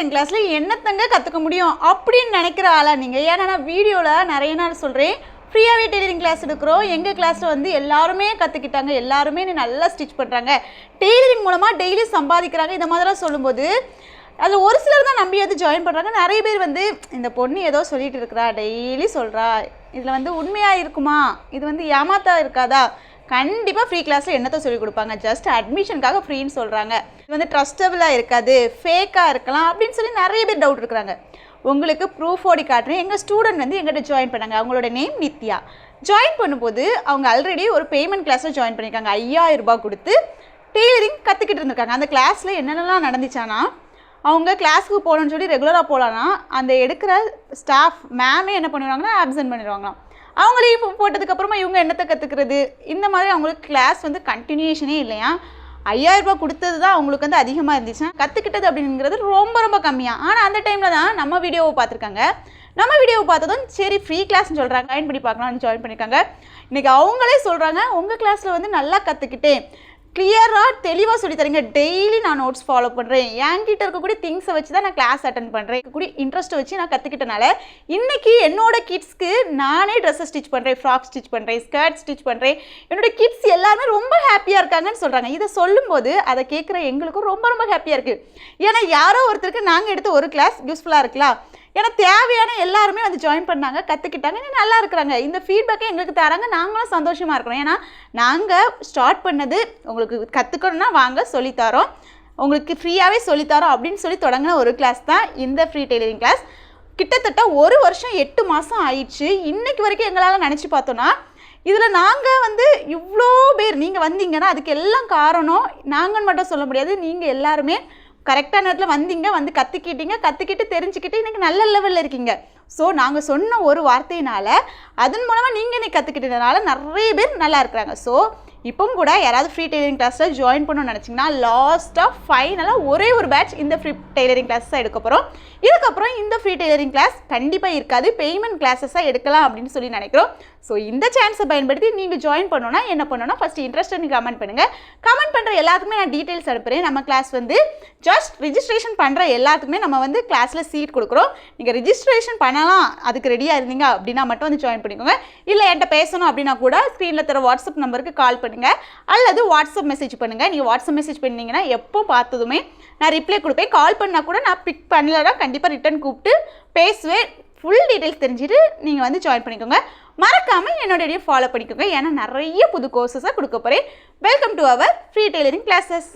Tailoring கிளாஸ்ல என்னத்தங்க கற்றுக்க முடியும் அப்படின்னு நினைக்கிற ஆளா நீங்கள்? ஏன்னா நான் வீடியோவில் நிறைய நாள் சொல்கிறேன், ஃப்ரீயாகவே டெய்லரிங் கிளாஸ் எடுக்கிறோம். எங்கள் கிளாஸில் வந்து எல்லாருமே கற்றுக்கிட்டாங்க, எல்லாருமே நல்லா ஸ்டிச் பண்ணுறாங்க, டெய்லரிங் மூலமாக டெய்லி சம்பாதிக்கிறாங்க, இந்த மாதிரிலாம் சொல்லும்போது அதில் ஒரு சிலர் தான் நம்பி வந்து ஜாயின் பண்ணுறாங்க. நிறைய பேர் வந்து இந்த பொண்ணு ஏதோ சொல்லிட்டு இருக்கிறா, டெய்லி சொல்கிறா, இதில் வந்து உண்மையாக இருக்குமா, இது வந்து ஏமாத்தா இருக்காதா, கண்டிப்பாக ஃப்ரீ கிளாஸில் என்னத்தை சொல்லிக் கொடுப்பாங்க, ஜஸ்ட் அட்மிஷனுக்காக ஃப்ரீன்னு சொல்கிறாங்க, இது வந்து ட்ரஸ்டபுளாக இருக்காது, ஃபேக்காக இருக்கலாம் அப்படின்னு சொல்லி நிறைய பேர் டவுட் இருக்கிறாங்க. உங்களுக்கு ப்ரூஃப் ஓடி காட்டுறேன். எங்கள் ஸ்டூடெண்ட் வந்து எங்கிட்ட ஜாயின் பண்ணாங்க. அவங்களோட நேம் நித்யா. ஜாயின் பண்ணும்போது அவங்க ஆல்ரெடி ஒரு பேமெண்ட் கிளாஸில் ஜாயின் பண்ணியிருக்காங்க. 5000 ரூபாய் கொடுத்து டெய்லரிங் கற்றுக்கிட்டு இருந்திருக்காங்க. அந்த கிளாஸில் என்னென்னலாம் நடந்துச்சானா, அவங்க கிளாஸுக்கு போகணுன்னு சொல்லி ரெகுலராக போகலான்னா அந்த எடுக்கிற ஸ்டாஃப் மேமே என்ன பண்ணிடுவாங்கன்னா ஆப்சென்ட் பண்ணிடுவாங்களாம். அவங்களையும் போட்டதுக்கப்புறமா இவங்க என்னத்தை கற்றுக்கிறது, இந்த மாதிரி அவங்களுக்கு கிளாஸ் வந்து கண்டினியூஷனே இல்லையா. 5000 ரூபாய் கொடுத்தது தான் அவங்களுக்கு வந்து அதிகமாக இருந்துச்சு, கற்றுக்கிட்டது அப்படிங்கிறது ரொம்ப ரொம்ப கம்மியாக. ஆனால் அந்த டைமில் தான் நம்ம வீடியோவை பார்த்துருக்காங்க. நம்ம வீடியோவை பார்த்ததும் சரி ஃப்ரீ கிளாஸ்ன்னு சொல்கிறாங்க, ஜாயின் பண்ணி பார்க்கலாம்னு ஜாயின் பண்ணியிருக்காங்க. இன்றைக்கி அவங்களே சொல்கிறாங்க, உங்கள் கிளாஸில் வந்து நல்லா கற்றுக்கிட்டேன், கிளியராக தெளிவாக சொல்லி தரீங்க, டெய்லி நான் நோட்ஸ் ஃபாலோ பண்ணுறேன், என்கிட்ட இருக்கக்கூடிய திங்ஸை வச்சு தான் நான் கிளாஸ் அட்டன் பண்ணுறேன், இருக்கக்கூடிய இன்ட்ரெஸ்ட்டை வச்சு நான் கற்றுக்கிட்டனால இன்றைக்கி என்னோட கிட்ஸ்க்கு நானே ட்ரெஸ்ஸை ஸ்டிச் பண்ணுறேன், ஃப்ராக் ஸ்டிச் பண்ணுறேன், ஸ்கர்ட் ஸ்டிச் பண்ணுறேன், என்னோட கிட்ஸ் எல்லாருமே ரொம்ப ஹாப்பியாக இருக்காங்கன்னு சொல்கிறாங்க. இதை சொல்லும்போது அதை கேட்குற எங்களுக்கும் ரொம்ப ரொம்ப ஹாப்பியாக இருக்குது. ஏன்னா யாரோ ஒருத்தருக்கு நாங்கள் எடுத்த ஒரு கிளாஸ் யூஸ்ஃபுல்லாக இருக்கலாம், ஏன்னா தேவையான எல்லாருமே வந்து ஜாயின் பண்ணாங்க, கற்றுக்கிட்டாங்க, இன்னும் நல்லா இருக்கிறாங்க, இந்த ஃபீட்பேக்கை எங்களுக்கு தராங்க, நாங்களும் சந்தோஷமாக இருக்கிறோம். ஏன்னா நாங்கள் ஸ்டார்ட் பண்ணது உங்களுக்கு கற்றுக்கணுன்னா வாங்க சொல்லித்தரோம், உங்களுக்கு ஃப்ரீயாகவே சொல்லித்தரோம் அப்படின்னு சொல்லி தொடங்கின ஒரு கிளாஸ் தான் இந்த ஃப்ரீ டெய்லரிங் கிளாஸ். கிட்டத்தட்ட 1 வருஷம் 8 மாதம் ஆயிடுச்சு. இன்றைக்கி வரைக்கும் எங்களால் நினச்சி பார்த்தோன்னா இதில் நாங்கள் வந்து இவ்வளோ பேர் நீங்கள் வந்தீங்கன்னா அதுக்கு எல்லாம் காரணம் நாங்கன்னு மட்டும் சொல்ல முடியாது, நீங்கள் எல்லாருமே கரெக்டான நேரத்தில் வந்தீங்க, வந்து கற்றுக்கிட்டு தெரிஞ்சுக்கிட்டு இன்றைக்கி நல்ல லெவலில் இருக்கீங்க. ஸோ நாங்கள் சொன்ன ஒரு வார்த்தையினால் அதன் மூலமாக நீங்கள் இன்றைக்கி கற்றுக்கிட்டதுனால நிறைய பேர் நல்லா இருக்கிறாங்க. ஸோ இப்போவும் கூட யாராவது ஃப்ரீ டெய்லரிங் கிளாஸில் ஜாயின் பண்ணணும்னு நினச்சிங்கன்னா லாஸ்ட்டாக ஃபைனலாக ஒரே ஒரு பேட்ச் இந்த ஃப்ரீ டெய்லரிங் கிளாஸ் தான் எடுக்க போகிறோம். இதுக்கப்புறம் இந்த ஃப்ரீ டெய்லரிங் கிளாஸ் கண்டிப்பாக இருக்காது, பேமெண்ட் கிளாஸஸாக எடுக்கலாம் அப்படின்னு சொல்லி நினைக்கிறோம். ஸோ இந்த சான்ஸை பயன்படுத்தி நீங்கள் ஜாயின் பண்ணணுன்னா என்ன பண்ணணும்னா ஃபஸ்ட்டு இன்ட்ரெஸ்ட் கமெண்ட் பண்ணுங்கள். கமெண்ட் பண்ணுற எல்லாத்துக்குமே நான் டீட்டெயில்ஸ் அனுப்புகிறேன். நம்ம கிளாஸ் வந்து ஜஸ்ட் ரிஜிஸ்ட்ரேஷன் பண்ணுற எல்லாத்துக்குமே நம்ம வந்து கிளாஸில் சீட் கொடுக்குறோம். நீங்கள் ரிஜிஸ்ட்ரேஷன் பண்ணலாம் அதுக்கு ரெடியாக இருந்தீங்க அப்படின்னா மட்டும் வந்து ஜாயின் பண்ணிக்கோங்க. இல்லை என்கிட்ட பேசணும் அப்படின்னா கூட ஸ்க்ரீனில் தர வாட்ஸ்அப் நம்பருக்கு கால் பண்ணுங்கள் அல்லது வாட்ஸ்அப் மெசேஜ் பண்ணுங்கள். நீங்கள் வாட்ஸ்அப் மெசேஜ் பண்ணிங்கன்னா எப்போ பார்த்ததுமே நான் ரிப்ளை கொடுப்பேன். கால் பண்ணால் கூட நான் பிக் பண்ணலன்னா கண்டிப்பாக ரிட்டன் கூப்பிட்டு பேசுவேன். ஃபுல் டீட்டெயில்ஸ் தெரிஞ்சுட்டு நீங்கள் வந்து ஜாயின் பண்ணிக்கோங்க. மறக்காமல் என்னோட ஃபாலோ பண்ணிக்கோங்க, ஏன்னா நிறைய புது கோர்சஸாக கொடுக்க போகிறேன். Welcome to our free tailoring classes.